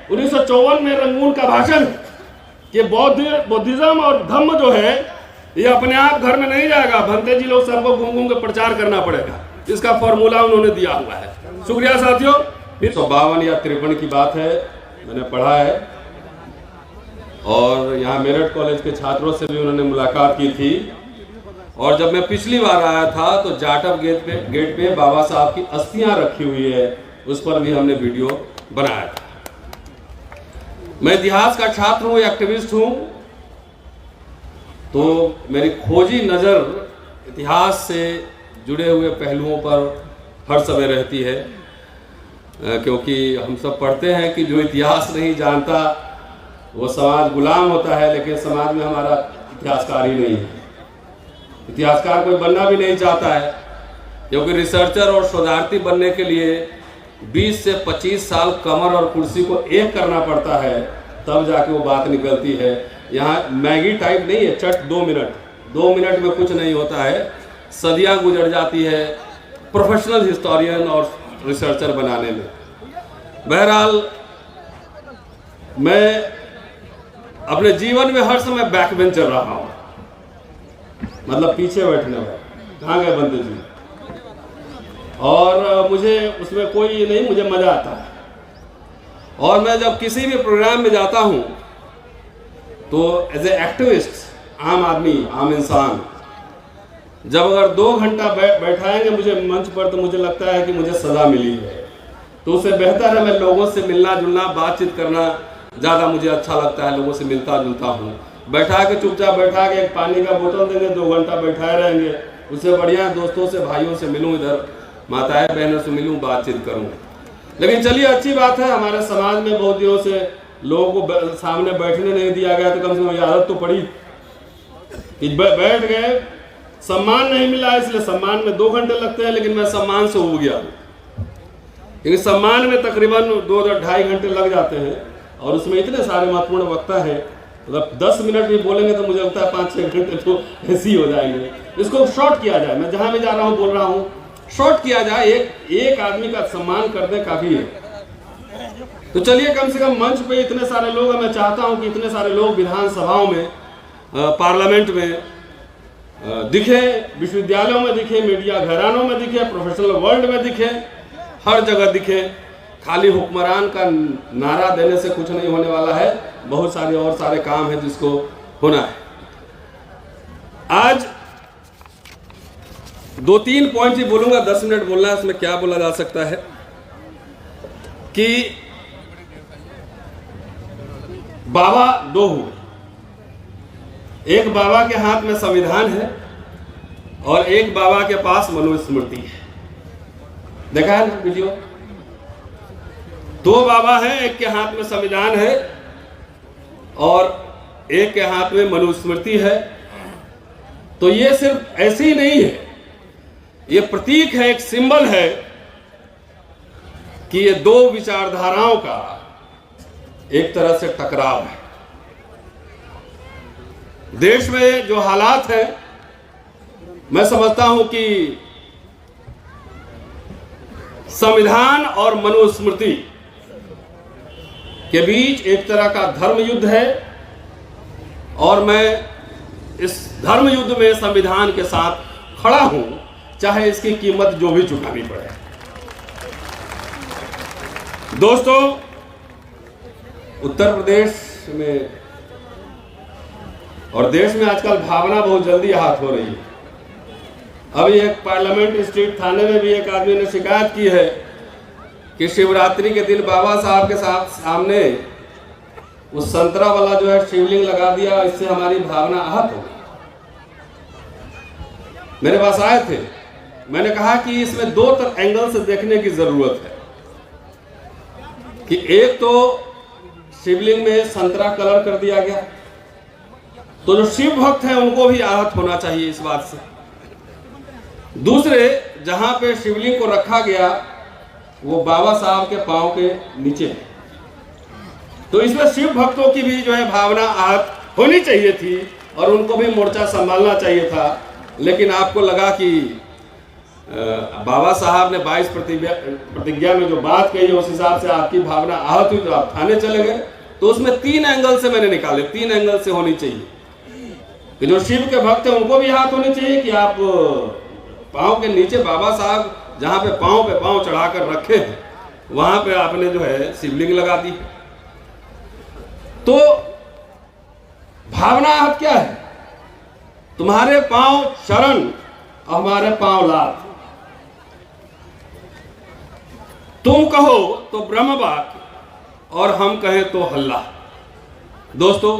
1954 में रंगून का भाषण कि बौद्धिज्म और धम्म जो है ये अपने आप घर में नहीं जाएगा, भंते जी लोग सबको घूम घूम के प्रचार करना पड़ेगा। इसका फॉर्मूला उन्होंने दिया हुआ है। शुक्रिया साथियों। 52 या 53 की बात है, मैंने पढ़ा है और यहाँ मेरठ कॉलेज के छात्रों से भी उन्होंने मुलाकात की थी। और जब मैं पिछली बार आया था तो जाटव गेट पे बाबा साहब की अस्थियां रखी हुई है, उस पर भी हमने वीडियो बनाया था। मैं इतिहास का छात्र हूँ, एक्टिविस्ट हूँ, तो मेरी खोजी नज़र इतिहास से जुड़े हुए पहलुओं पर हर समय रहती है, क्योंकि हम सब पढ़ते हैं कि जो इतिहास नहीं जानता वो समाज गुलाम होता है, लेकिन समाज में हमारा इतिहासकार ही नहीं है। इतिहासकार कोई बनना भी नहीं चाहता है, क्योंकि रिसर्चर और शोधार्थी बनने के लिए 20 से 25 साल कमर और कुर्सी को एक करना पड़ता है, तब जाके वो बात निकलती है। यहाँ मैगी टाइप नहीं है, चट 2 मिनट में कुछ नहीं होता है, सदियां गुजर जाती है प्रोफेशनल हिस्टोरियन और रिसर्चर बनाने में। बहरहाल मैं अपने जीवन में हर समय बैक बेंचर रहा हूँ, मतलब पीछे बैठने वाला। कहाँ गए बंदे जी? और मुझे उसमें कोई नहीं, मुझे मजा आता है। और मैं जब किसी भी प्रोग्राम में जाता हूँ तो एज ए एक्टिविस्ट, आम आदमी, आम इंसान, जब अगर 2 घंटा बैठाएंगे मुझे मंच पर, तो मुझे लगता है कि मुझे सजा मिली है। तो उससे बेहतर है मैं लोगों से मिलना जुलना, बातचीत करना ज़्यादा मुझे अच्छा लगता है। लोगों से मिलता जुलता हूँ। बैठा के चुपचाप बैठा के एक पानी का बोतल देंगे, 2 घंटा बैठाए रहेंगे, उससे बढ़िया दोस्तों से, भाइयों से मिलूँ, इधर माताएं बहनों से मिलूँ, बातचीत करूँ। लेकिन चलिए, अच्छी बात है, हमारे समाज में बहुत दिनों से लोगों को सामने बैठने नहीं दिया गया, तो कम से कम आदत तो पड़ी कि बैठ गए। सम्मान नहीं मिला, इसलिए सम्मान में 2 घंटे लगते हैं, लेकिन मैं सम्मान से उब गया, क्योंकि सम्मान में तकरीबन 2-2.5 घंटे लग जाते हैं। और उसमें इतने सारे महत्वपूर्ण वक्ता हैं, मतलब 10 मिनट भी बोलेंगे तो मुझे लगता है 5-6 घंटे तो ऐसे ही हो जाएंगे। इसको शॉर्ट किया जाए, मैं जहाँ भी जा रहा हूँ बोल रहा हूँ, शॉर्ट किया जाए, एक आदमी का सम्मान कर दे, काफ़ी है। तो चलिए, कम से कम मंच पे इतने सारे लोग हैं, मैं चाहता हूँ कि इतने सारे लोग विधानसभाओं में, पार्लियामेंट में दिखे, विश्वविद्यालयों में दिखे, मीडिया घरानों में दिखे, प्रोफेशनल वर्ल्ड में दिखे, हर जगह दिखे। खाली हुक्मरान का नारा देने से कुछ नहीं होने वाला है, बहुत सारे और सारे काम है जिसको होना है। आज 2-3 पॉइंट ही बोलूंगा, 10 मिनट बोलना है, उसमें क्या बोला जा सकता है कि बाबा 2 हुए। एक बाबा के हाथ में संविधान है और एक बाबा के पास मनुस्मृति है। देखा है ना वीडियो? 2 बाबा हैं, एक के हाथ में संविधान है और एक के हाथ में मनुस्मृति है। तो ये सिर्फ ऐसे ही नहीं है, ये प्रतीक है, एक सिंबल है कि ये 2 विचारधाराओं का एक तरह से टकराव है। देश में जो हालात है, मैं समझता हूं कि संविधान और मनुस्मृति के बीच एक तरह का धर्म युद्ध है, और मैं इस धर्म युद्ध में संविधान के साथ खड़ा हूं, चाहे इसकी कीमत जो भी चुकानी पड़े। दोस्तों, उत्तर प्रदेश में और देश में आजकल भावना बहुत जल्दी हाथ हो रही है। अभी एक पार्लियामेंट स्ट्रीट थाने में भी एक आदमी ने शिकायत की है कि शिवरात्रि के दिन बाबा साहब के सामने उस संतरा वाला जो है शिवलिंग लगा दिया, इससे हमारी भावना आहत हो गई। मेरे पास आए थे, मैंने कहा कि इसमें 2 एंगल से देखने की जरूरत है कि एक तो शिवलिंग में संतरा कलर कर दिया गया, तो जो शिव भक्त हैं उनको भी आहत होना चाहिए इस बात से। दूसरे, जहां पे शिवलिंग को रखा गया वो बाबा साहब के पांव के नीचे है, तो इसमें शिव भक्तों की भी जो है भावना आहत होनी चाहिए थी और उनको भी मोर्चा संभालना चाहिए था। लेकिन आपको लगा कि बाबा साहब ने 22 प्रतिज्ञा में जो बात कही है उस हिसाब से आपकी भावना आहत हुई तो आप थाने चले गए। तो उसमें 3 एंगल से मैंने निकाले, 3 एंगल से होनी चाहिए कि जो शिव के भक्त हैं उनको भी हाथ होने चाहिए कि आप पाँव के नीचे बाबा साहब जहाँ पे पाँव चढ़ाकर रखे हैं वहां पे आपने जो है शिवलिंग लगा दी। तो भावना आहत क्या है? तुम्हारे पांव शरण, हमारे पांव लात। तुम कहो तो ब्रह्म बात और हम कहें तो हल्ला। दोस्तों,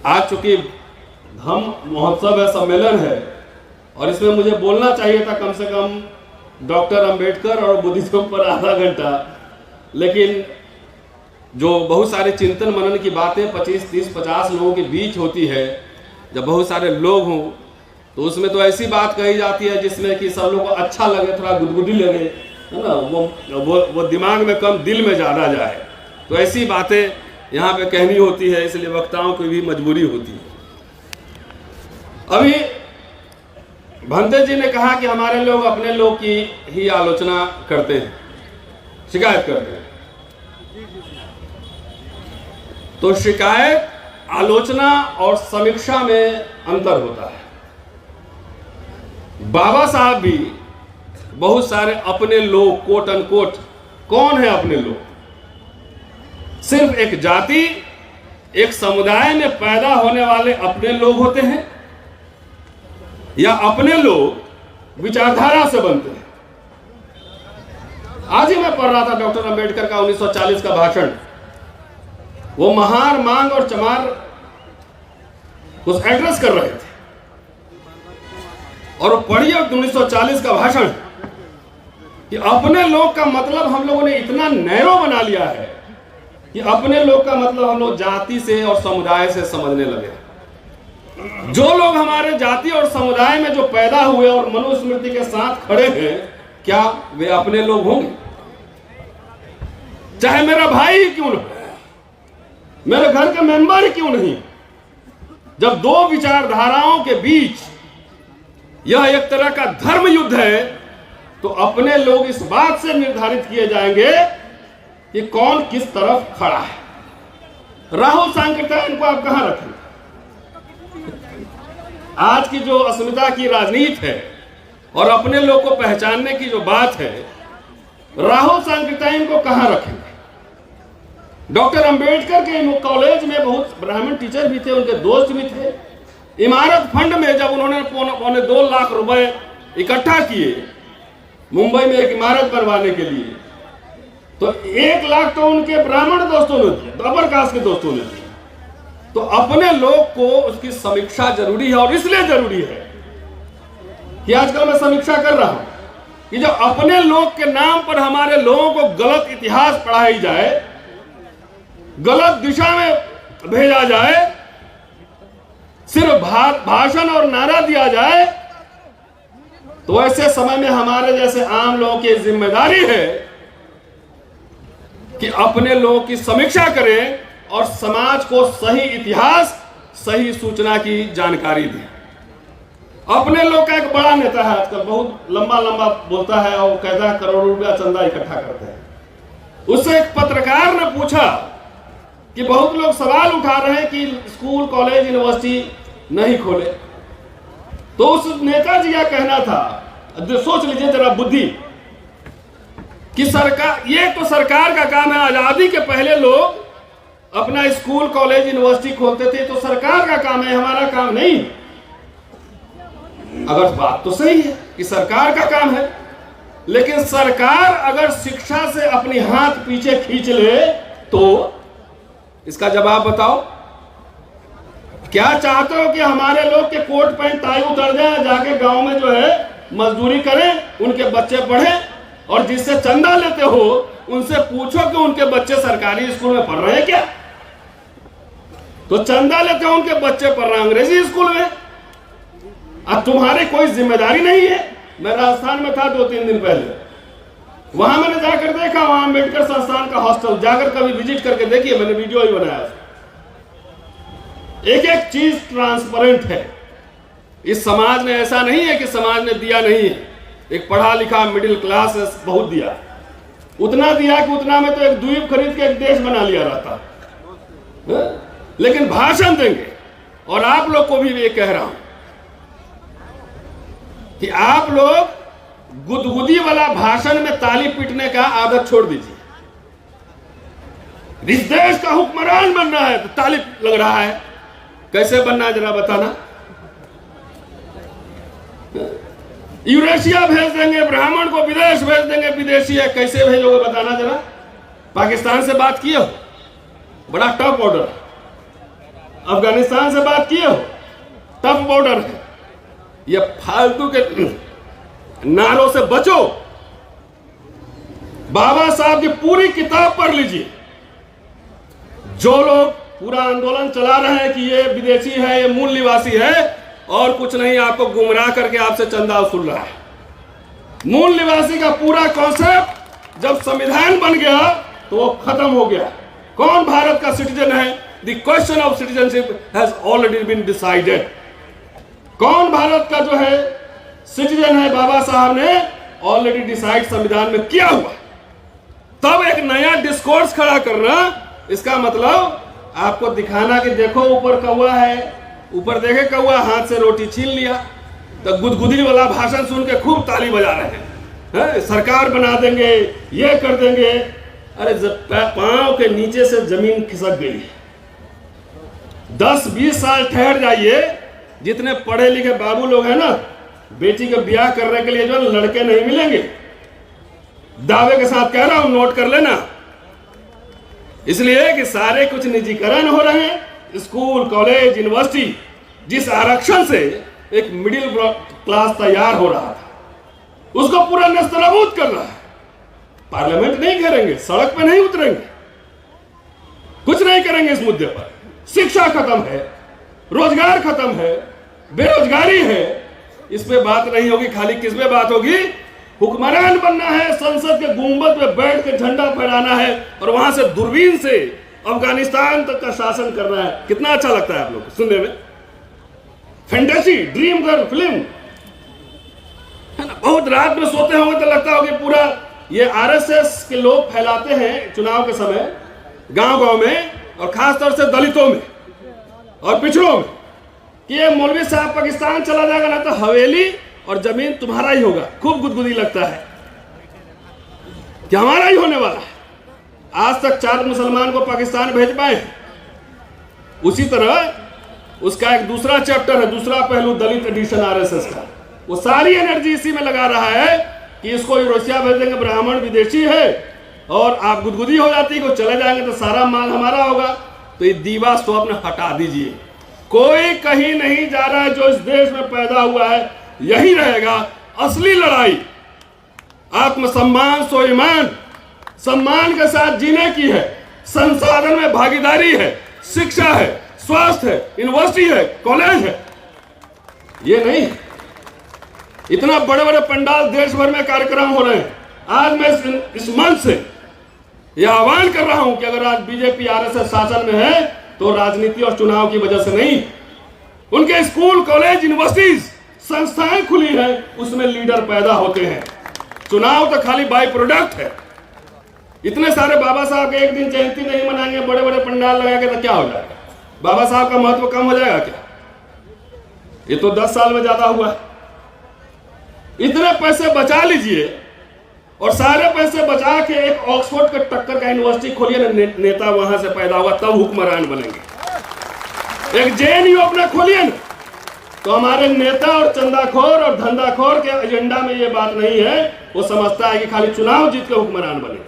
आज चूंकि धम्म महोत्सव है, सम्मेलन है, और इसमें मुझे बोलना चाहिए था कम से कम डॉक्टर अंबेडकर और बुद्धिज्म पर आधा घंटा, लेकिन जो बहुत सारे चिंतन मनन की बातें 25, 30, 50 लोगों के बीच होती है, जब बहुत सारे लोग हों तो उसमें तो ऐसी बात कही जाती है जिसमें कि सब लोगों को अच्छा लगे, थोड़ा गुदगुदी लगे, है ना, वो दिमाग में कम दिल में ज़्यादा जाए। तो ऐसी बातें यहाँ पे कहनी होती है, इसलिए वक्ताओं की भी मजबूरी होती है। अभी भंते जी ने कहा कि हमारे लोग अपने लोग की ही आलोचना करते हैं, शिकायत करते हैं। तो शिकायत, आलोचना और समीक्षा में अंतर होता है। बाबा साहब भी बहुत सारे अपने लोग, कोट अनकोट, कौन है अपने लोग? सिर्फ एक जाति, एक समुदाय में पैदा होने वाले अपने लोग होते हैं, या अपने लोग विचारधारा से बनते हैं। आज ही मैं पढ़ रहा था डॉक्टर अंबेडकर का 1940 का भाषण। वो महार, मांग और चमार कुछ एड्रेस कर रहे थे, और पढ़िए 1940 का भाषण कि अपने लोग का मतलब हम लोगों ने इतना नैरो बना लिया है कि अपने लोग का मतलब हम लोग जाति से और समुदाय से समझने लगे। जो लोग हमारे जाति और समुदाय में जो पैदा हुए और मनुस्मृति के साथ खड़े हैं, क्या वे अपने लोग होंगे? चाहे मेरा भाई ही क्यों न हो, मेरे घर के मेंबर ही क्यों नहीं। जब दो विचारधाराओं के बीच यह एक तरह का धर्म युद्ध है, तो अपने लोग इस बात से निर्धारित किए जाएंगे कि कौन किस तरफ खड़ा है। राहुल सांकृत्यायन को आप कहां रखें? आज की जो अस्मिता की राजनीति है और अपने लोग को पहचानने की जो बात है, राहुल सांकृत्यायन को कहां रखेंगे? डॉक्टर अंबेडकर के कॉलेज में बहुत ब्राह्मण टीचर भी थे, उनके दोस्त भी थे। इमारत फंड में जब उन्होंने 2.25 लाख रुपए इकट्ठा किए मुंबई में एक इमारत बनवाने के लिए, तो 1 लाख तो उनके ब्राह्मण दोस्तों ने दिया, तो अपर कास्ट के दोस्तों ने दिया। तो अपने लोग को उसकी समीक्षा जरूरी है, और इसलिए जरूरी है कि आजकल मैं समीक्षा कर रहा हूं कि जो अपने लोग के नाम पर हमारे लोगों को गलत इतिहास पढ़ाई जाए, गलत दिशा में भेजा जाए, सिर्फ भाषण और नारा दिया जाए, तो ऐसे समय में हमारे जैसे आम लोगों की जिम्मेदारी है कि अपने लोगों की समीक्षा करें और समाज को सही इतिहास, सही सूचना की जानकारी दें। अपने लोग का एक बड़ा नेता है आजकल, बहुत लंबा लंबा बोलता है और कहता है करोड़ों रुपया चंदा इकट्ठा करते हैं। उससे एक पत्रकार ने पूछा कि बहुत लोग सवाल उठा रहे हैं कि स्कूल, कॉलेज, यूनिवर्सिटी नहीं खोले, तो उस नेता जी का कहना था, सोच लीजिए जरा बुद्धि, कि सरकार, ये तो सरकार का काम है। आजादी के पहले लोग अपना स्कूल, कॉलेज, यूनिवर्सिटी खोलते थे, तो सरकार का काम है, हमारा काम नहीं। अगर बात तो सही है कि सरकार का काम है, लेकिन सरकार अगर शिक्षा से अपनी हाथ पीछे खींच ले तो इसका जवाब बताओ। क्या चाहते हो कि हमारे लोग के कोट पैंट टाई उतर जाए, जाके गांव में जो है मजदूरी करें, उनके बच्चे पढ़ें, और जिससे चंदा लेते हो उनसे पूछो कि उनके बच्चे सरकारी स्कूल में पढ़ रहे हैं क्या? तो चंदा लेते हो, उनके बच्चे पढ़ रहे हैं अंग्रेजी स्कूल में। अब तुम्हारी कोई जिम्मेदारी नहीं है। मैं राजस्थान में था 2-3 दिन पहले, वहां मैंने जाकर देखा, वहां अम्बेडकर संस्थान का हॉस्टल, जाकर कभी विजिट करके देखिए, मैंने वीडियो ही बनाया। एक एक चीज ट्रांसपेरेंट है। इस समाज ने ऐसा नहीं है कि समाज ने दिया नहीं है। एक पढ़ा लिखा मिडिल क्लास बहुत दिया, उतना दिया कि उतना में तो एक द्वीप खरीद के एक देश बना लिया रहता है? लेकिन भाषण देंगे। और आप लोग को भी ये कह रहा हूं कि आप लोग गुदगुदी वाला भाषण में ताली पीटने का आदत छोड़ दीजिए। इस देश का हुक्मरान बनना है तो ताली लग रहा है, कैसे बनना है जरा बताना। यूरेशिया भेज देंगे, ब्राह्मण को विदेश भेज देंगे, विदेशी है, कैसे भेजोगे बताना जरा। पाकिस्तान से बात किए हो, बड़ा टफ बॉर्डर। अफगानिस्तान से बात किए हो, टफ बॉर्डर है। ये फालतू के नारों से बचो। बाबा साहब की पूरी किताब पढ़ लीजिए। जो लोग पूरा आंदोलन चला रहे हैं कि ये विदेशी है, ये मूल निवासी है और कुछ नहीं, आपको गुमराह करके आपसे चंदा वसूल रहा है। मूल निवासी का पूरा कॉन्सेप्ट जब संविधान बन गया तो वो खत्म हो गया। कौन भारत का सिटीजन है? The question of citizenship has already been decided. कौन भारत का जो है सिटीजन है, बाबा साहब ने ऑलरेडी डिसाइड संविधान में किया हुआ। तब एक नया डिस्कोर्स खड़ा करना, इसका मतलब आपको दिखाना कि देखो ऊपर कौवा है, ऊपर देखे कौवा, हाथ से रोटी छीन लिया। तो गुदगुदी वाला भाषण सुन के खूब ताली बजा रहे हैं, सरकार बना देंगे, ये कर देंगे। अरे पांव के नीचे से जमीन खिसक गई। 10-20 साल ठहर जाइए। जितने पढ़े लिखे बाबू लोग हैं ना, बेटी का ब्याह करने के लिए जो लड़के नहीं मिलेंगे, दावे के साथ कह रहा हूं, नोट कर लेना। इसलिए कि सारे कुछ निजीकरण हो रहे हैं। स्कूल, कॉलेज, यूनिवर्सिटी, जिस आरक्षण से एक मिडिल क्लास तैयार हो रहा था, उसको पूरा नेस्तनाबूद कर रहा है। पार्लियामेंट नहीं घेरेंगे, सड़क पे नहीं उतरेंगे, कुछ नहीं करेंगे इस मुद्दे पर। शिक्षा खत्म है, रोजगार खत्म है, बेरोजगारी है, इस पे बात नहीं होगी। खाली किस पे बात होगी? हुक्मरान बनना है, संसद के गुंबद पे बैठ के झंडा फहराना है और वहां से दूरबीन से अफगानिस्तान तक का शासन करना है। कितना अच्छा लगता है आप लोग को सुनने में? फैंटेसी, ड्रीम गर्ल फिल्म है ना। बहुत रात में सोते होंगे तो लगता होगा पूरा ये आरएसएस के लोग फैलाते हैं चुनाव के समय गांव गांव में, और खासतौर से दलितों में और पिछड़ों में, कि ये मौलवी साहब पाकिस्तान चला जाएगा ना तो हवेली और जमीन तुम्हारा ही होगा। खूब गुदगुदी लगता है कि हमारा ही होने वाला है। आज तक 4 मुसलमान को पाकिस्तान भेज पाए। उसी तरह उसका एक दूसरा चैप्टर है, दूसरा पहलू दलित एडिशन आरएसएस का। वो सारी एनर्जी इसी में लगा रहा है कि इसको यूरोशिया भेज देंगे, ब्राह्मण विदेशी है, और आप गुदगुदी हो जाती है कि चले जाएंगे तो सारा माल हमारा होगा। तो ये दीवा स्वप्न हटा दीजिए। कोई कहीं नहीं जा रहा है। जो इस देश में पैदा हुआ है यही रहेगा। असली लड़ाई आत्मसम्मान, स्वाभिमान, सम्मान के साथ जीने की है। संसाधन में भागीदारी है, शिक्षा है, स्वास्थ्य है, यूनिवर्सिटी है, कॉलेज है। ये नहीं इतना बड़े बड़े पंडाल देश भर में कार्यक्रम हो रहे हैं। आज मैं इस मंच से यह आह्वान कर रहा हूं कि अगर आज बीजेपी आरएसएस शासन में है तो राजनीति और चुनाव की वजह से नहीं। उनके स्कूल, कॉलेज, यूनिवर्सिटीज, संस्थाएं खुली हैं, उसमें लीडर पैदा होते हैं। चुनाव तो खाली बाई प्रोडक्ट है। इतने सारे बाबा साहब के एक दिन जयंती नहीं मनाएंगे, बड़े बड़े पंडाल लगा के, तो क्या हो जाएगा? बाबा साहब का महत्व कम हो जाएगा क्या? ये तो 10 साल में ज्यादा हुआ है। इतने पैसे बचा लीजिए और सारे पैसे बचा के एक ऑक्सफोर्ड के टक्कर का यूनिवर्सिटी खोलिए ना, नेता वहां से पैदा होगा, तब हुक्मरान बनेंगे। एक जेएनयू अपना खोलिए ना, तो हमारे नेता और चंदाखोर और धंधाखोर के एजेंडा में ये बात नहीं है। वो समझता है कि खाली चुनाव जीत के हुक्मरान बने।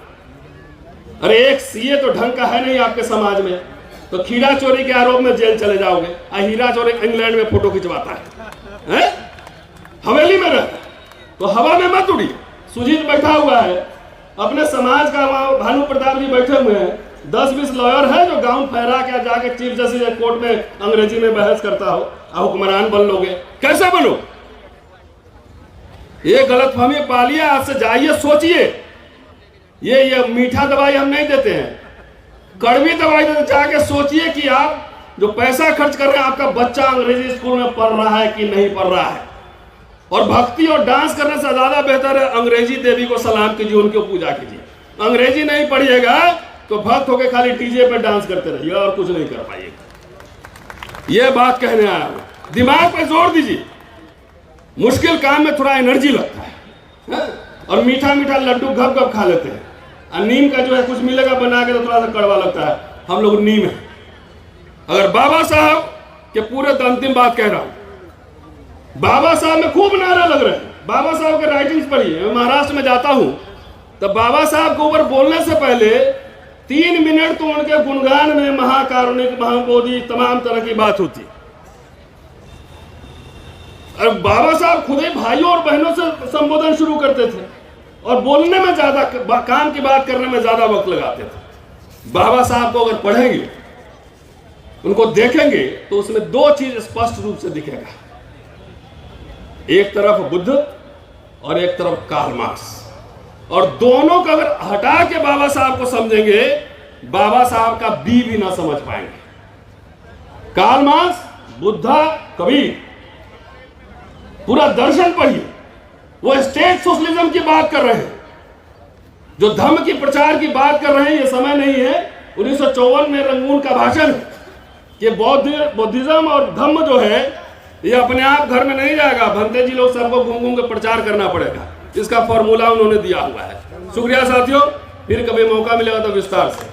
अरे एक सीए तो ढंग का है नहीं आपके समाज में, तो खीरा चोरी के आरोप में जेल चले जाओगे। हीरा चोरी इंग्लैंड में फोटो खिंचवाता है? हवेली में रहता है तो हवा में मत उड़िए। सुजीत बैठा हुआ है अपने समाज का, वहां भानु प्रताप जी बैठे हुए हैं। 10-20 लॉयर है जो गाउन फहरा के जाके चीफ जस्टिस कोर्ट में अंग्रेजी में बहस करता हो। हुक्मरान बन लोगे? कैसे बनो? ये गलतफहमी पालिए। आज से जाइए, सोचिए। ये मीठा दवाई हम नहीं देते हैं, कड़वी दवाई देते। जाके सोचिए कि आप जो पैसा खर्च कर रहे हैं आपका बच्चा अंग्रेजी स्कूल में पढ़ रहा है कि नहीं पढ़ रहा है। और भक्ति और डांस करने से ज्यादा बेहतर है अंग्रेजी देवी को सलाम कीजिए, उनकी पूजा कीजिए। अंग्रेजी नहीं पढ़िएगा तो भक्त होकर खाली डीजे पे डांस करते रहिएगा और कुछ नहीं कर पाइएगा। यह बात कहने आया हूं, दिमाग पे जोर दीजिए। मुश्किल काम में थोड़ा एनर्जी लगता है और मीठा मीठा लड्डू घप घप खा लेते हैं। और नीम का जो है कुछ मिलेगा बना के तो थोड़ा सा कड़वा लगता है, हम लोग नीम है। अगर बाबा साहब के पूरे तो अंतिम बात कह रहा हूं, बाबा साहब में खूब नारा लग रहे हैं। बाबा साहब के राइटिंग्स पढ़िए। मैं महाराष्ट्र में जाता हूं तो बाबा साहब के ऊपर बोलने से पहले 3 मिनट तो उनके गुणगान में महाकारुणिक, महाबोधि, तमाम तरह की बात होती। और बाबा साहब खुद ही भाइयों और बहनों से संबोधन शुरू करते थे और बोलने में ज्यादा, काम की बात करने में ज्यादा वक्त लगाते थे। बाबा साहब को अगर पढ़ेंगे, उनको देखेंगे तो उसमें 2 चीज स्पष्ट रूप से दिखेगा। एक तरफ बुद्ध और एक तरफ कार्ल मार्क्स, और दोनों को अगर हटा के बाबा साहब को समझेंगे, बाबा साहब का बी भी ना समझ पाएंगे। कार्ल मार्क्स, बुद्धा, कबीर, पूरा दर्शन पढ़िए। वो स्टेट सोशलिज्म की बात कर रहे हैं, जो धम्म की प्रचार की बात कर रहे हैं। ये समय नहीं है, 1954 में रंगून का भाषण है कि बौद्धिज्म और धम्म जो है ये अपने आप घर में नहीं जाएगा, भंते जी लोग सबको घूम घूम के प्रचार करना पड़ेगा। इसका फॉर्मूला उन्होंने दिया हुआ है। शुक्रिया साथियों, फिर कभी मौका मिलेगा तो विस्तार से।